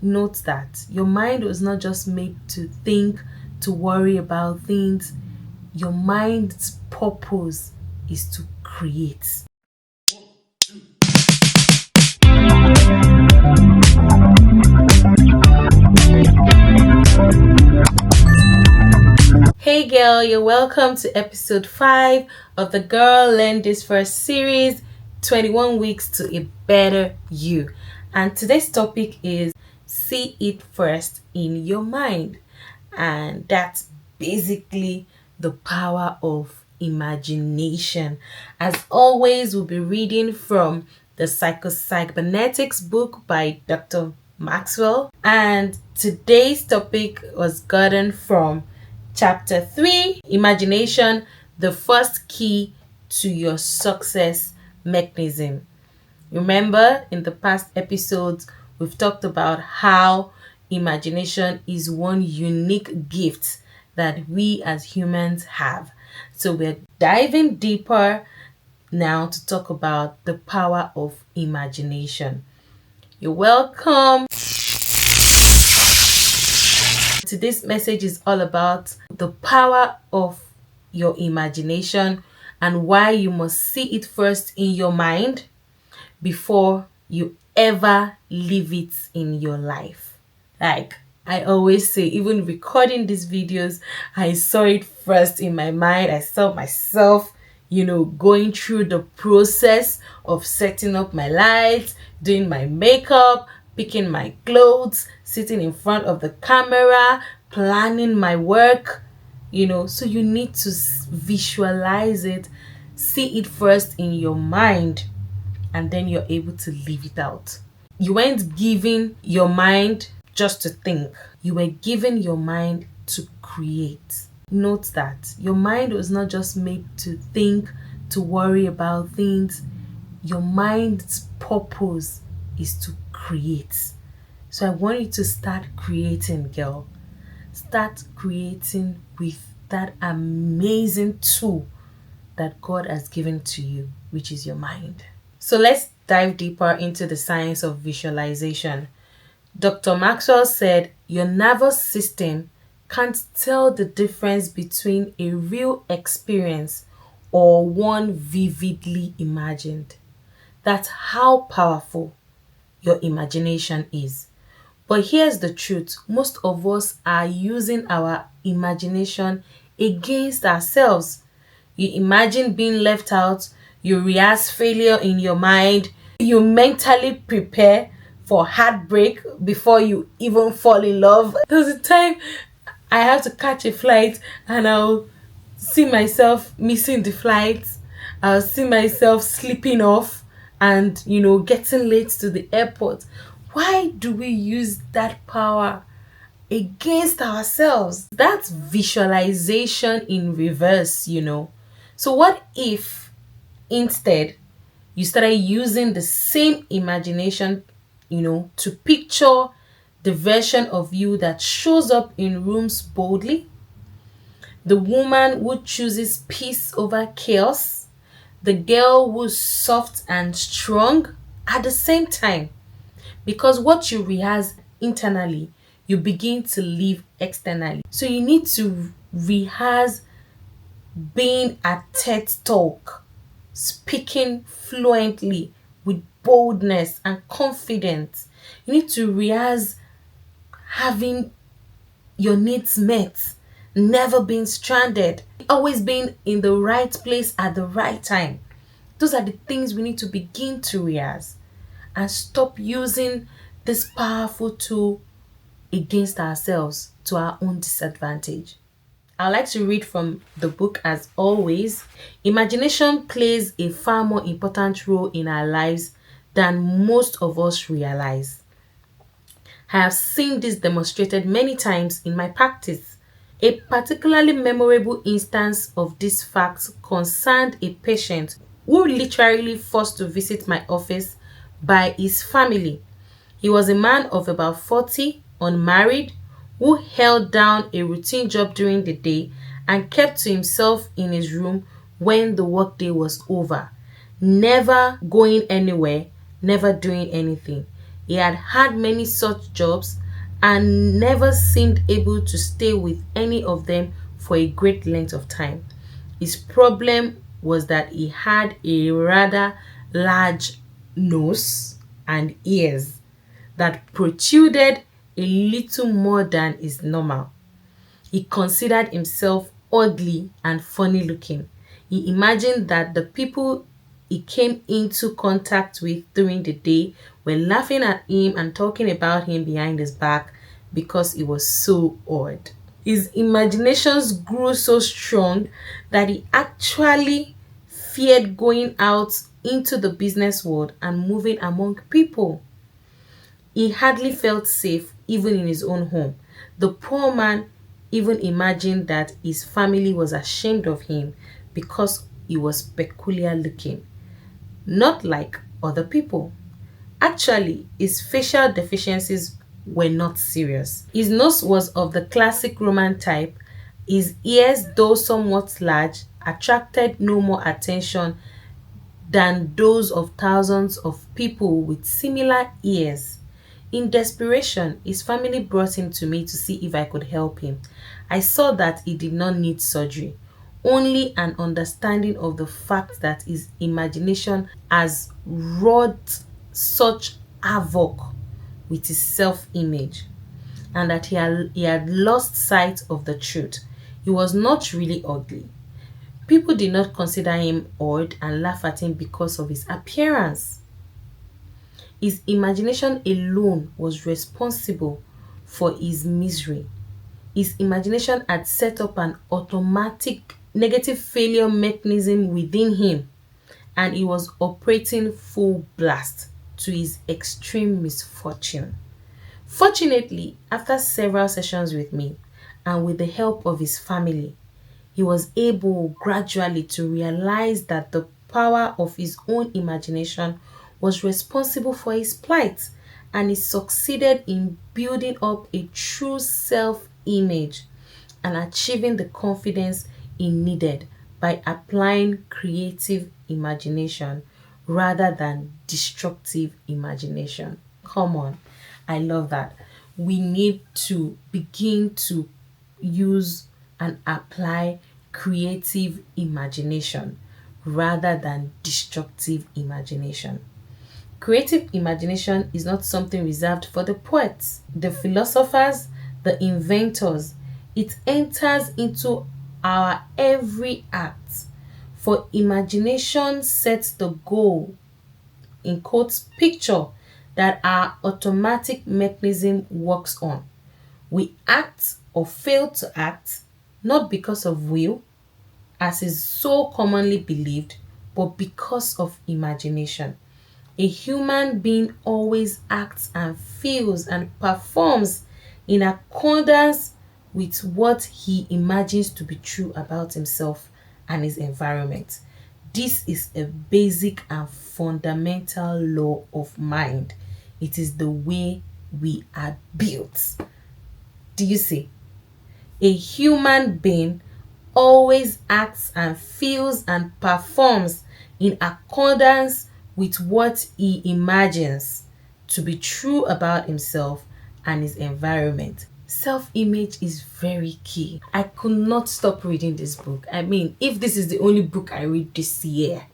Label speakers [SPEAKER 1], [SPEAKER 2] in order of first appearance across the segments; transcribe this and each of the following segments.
[SPEAKER 1] Note that your mind was not just made to think, to worry about things. Your mind's purpose is to create. Hey girl, you're welcome to episode 5 of the Girl Learn This First series, 21 Weeks to a Better You. And today's topic is see it first in your mind. And that's basically the power of imagination. As always, we'll be reading from the Psycho Cybernetics book by Dr. Maxwell. And today's topic was gotten from Chapter 3, Imagination, the first key to your success mechanism. Remember, in the past episodes, we've talked about how imagination is one unique gift that we as humans have. So we're diving deeper now to talk about the power of imagination. You're welcome. Today's message is all about the power of your imagination and why you must see it first in your mind before you ever leave it in your life. Like I always say, even recording these videos, I saw it first in my mind. I saw myself, going through the process of setting up my lights, doing my makeup, picking my clothes, sitting in front of the camera, planning my work, so you need to visualize it, see it first in your mind, and then you're able to live it out. You weren't giving your mind just to think. You were giving your mind to create. Note that your mind was not just made to think, to worry about things. Your mind's purpose is to create. So I want you to start creating, girl. Start creating with that amazing tool that God has given to you, which is your mind. So let's dive deeper into the science of visualization. Dr. Maxwell said, your nervous system can't tell the difference between a real experience or one vividly imagined. That's how powerful your imagination is. But here's the truth. Most of us are using our imagination against ourselves. You imagine being left out, you rehearse failure in your mind, you mentally prepare for heartbreak before you even fall in love. There's a time I have to catch a flight and I'll see myself missing the flight. I'll see myself sleeping off and, getting late to the airport. Why do we use that power against ourselves? That's visualization in reverse, So what if instead you started using the same imagination, to picture the version of you that shows up in rooms boldly, the woman who chooses peace over chaos, the girl who's soft and strong at the same time. Because what you rehearse internally, you begin to live externally. So you need to rehearse being at TED Talk, speaking fluently with boldness and confidence. You need to rehearse having your needs met, never being stranded, always being in the right place at the right time. Those are the things we need to begin to rehearse and stop using this powerful tool against ourselves to our own disadvantage. I like to read from the book as always. Imagination plays a far more important role in our lives than most of us realize. I have seen this demonstrated many times in my practice. A particularly memorable instance of this fact concerned a patient who literally forced to visit my office by his family. He was a man of about 40, unmarried, who held down a routine job during the day and kept to himself in his room when the workday was over, never going anywhere, never doing anything. He had had many such jobs and never seemed able to stay with any of them for a great length of time. His problem was that he had a rather large nose and ears that protruded a little more than is normal. He considered himself ugly and funny looking. He imagined that the people he came into contact with during the day were laughing at him and talking about him behind his back because he was so odd. His imaginations grew so strong that he actually feared going out into the business world and moving among people. He hardly felt safe even in his own home. The poor man even imagined that his family was ashamed of him because he was peculiar looking, not like other people. Actually, his facial deficiencies were not serious. His nose was of the classic Roman type. His ears, though somewhat large, attracted no more attention than those of thousands of people with similar ears. In desperation, his family brought him to me to see if I could help him. I saw that he did not need surgery, only an understanding of the fact that his imagination has wrought such havoc with his self image and that he had lost sight of the truth. He was not really ugly. People did not consider him odd and laugh at him because of his appearance. His imagination alone was responsible for his misery. His imagination had set up an automatic negative failure mechanism within him, and he was operating full blast to his extreme misfortune. Fortunately, after several sessions with me and with the help of his family, he was able gradually to realize that the power of his own imagination was responsible for his plight, and he succeeded in building up a true self image and achieving the confidence he needed by applying creative imagination rather than destructive imagination. Come on, I love that. We need to begin to use and apply creative imagination rather than destructive imagination. Creative imagination is not something reserved for the poets, the philosophers, the inventors. It enters into our every act. For imagination sets the goal, in quotes, picture that our automatic mechanism works on. We act or fail to act not because of will, as is so commonly believed, but because of imagination. A human being always acts and feels and performs in accordance with what he imagines to be true about himself and his environment. This is a basic and fundamental law of mind. It is the way we are built. Do you see? A human being always acts and feels and performs in accordance with what he imagines to be true about himself and his environment. Self-image is very key. I could not stop reading this book. I mean, if this is the only book I read this year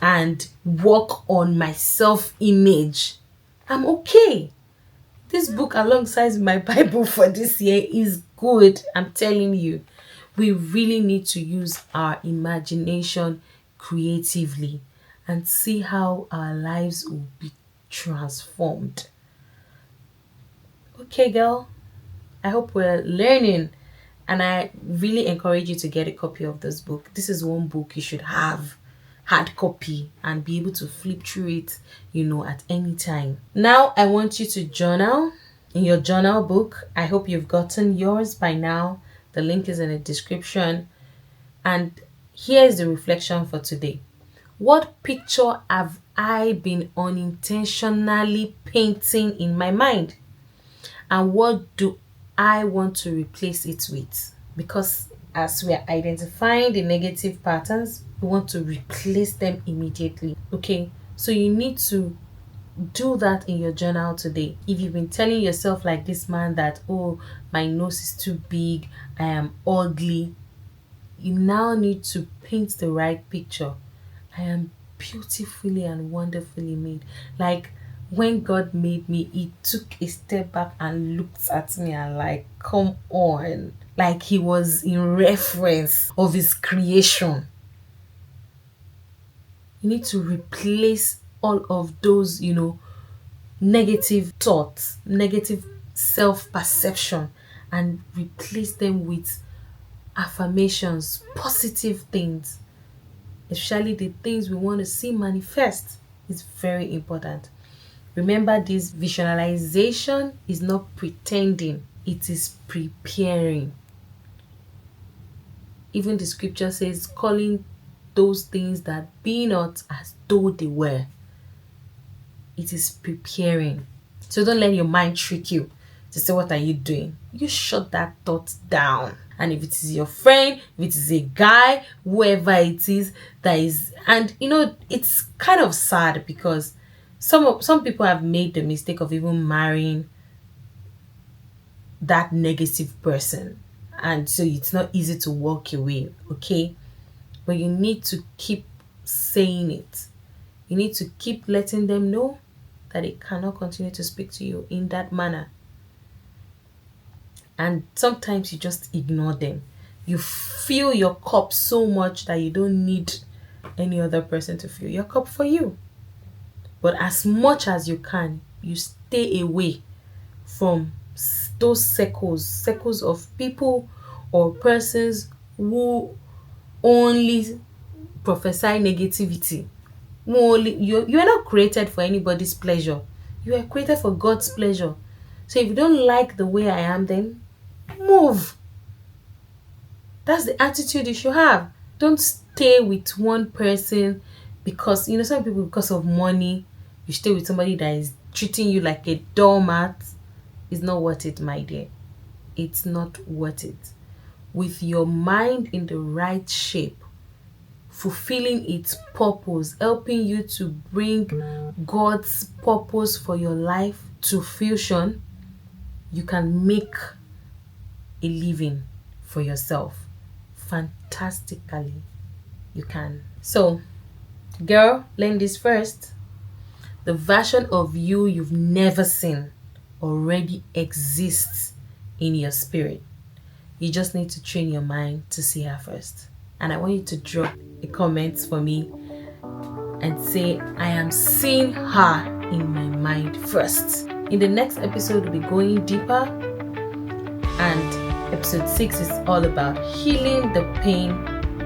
[SPEAKER 1] and work on my self-image, I'm okay. This book alongside my Bible for this year is good. I'm telling you, we really need to use our imagination creatively and see how our lives will be transformed. Okay, girl, I hope we're learning, and I really encourage you to get a copy of this book. This is one book you should have hard copy and be able to flip through it, at any time. Now I want you to journal in your journal book. I hope you've gotten yours by now. The link is in the description. And here's the reflection for today. What picture have I been unintentionally painting in my mind? And what do I want to replace it with? Because as we are identifying the negative patterns, we want to replace them immediately. Okay, so you need to do that in your journal today. If you've been telling yourself like this man that, oh, my nose is too big, I am ugly, you now need to paint the right picture. I am beautifully and wonderfully made. Like when God made me, he took a step back and looked at me and like, come on. Like he was in reference of his creation. You need to replace all of those, negative thoughts, negative self-perception, and replace them with affirmations, positive things, especially the things we want to see manifest. Is very important. Remember, this visualization is not pretending, it is preparing. Even the scripture says, calling those things that be not as though they were. It is preparing. So don't let your mind trick you to say, what are you doing? You shut that thought down. And if it is your friend, if it is a guy, whoever it is that is, and it's kind of sad because some people have made the mistake of even marrying that negative person, and so it's not easy to walk away, okay? But you need to keep saying it. You need to keep letting them know that they cannot continue to speak to you in that manner. And sometimes you just ignore them. You fill your cup so much that you don't need any other person to fill your cup for you. But as much as you can, you stay away from those circles of people or persons who only prophesy negativity. You are not created for anybody's pleasure. You are created for God's pleasure. So if you don't like the way I am, then move. That's the attitude you should have. Don't stay with one person because some people, because of money, you stay with somebody that is treating you like a doormat. It's not worth it, my dear. It's not worth it. With your mind in the right shape, fulfilling its purpose, helping you to bring God's purpose for your life to fruition, you can make a living for yourself fantastically. You can. So, girl, learn this first. The version of you you've never seen already exists in your spirit. You just need to train your mind to see her first. And I want you to drop a comment for me and say, I am seeing her in my mind first. In the next episode, we'll be going deeper, and episode 6 is all about healing the pain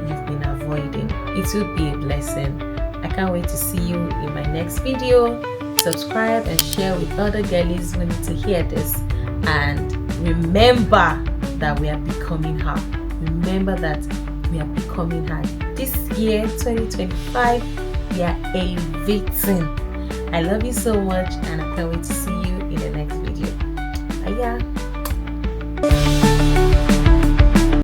[SPEAKER 1] you've been avoiding. It will be a blessing. I can't wait to see you in my next video. Subscribe and share with other girlies who need to hear this. And remember that we are becoming her. Remember that we are becoming her. This year, 2025, we are elevating. I love you so much, and I can't wait to see you in the next video. Bye.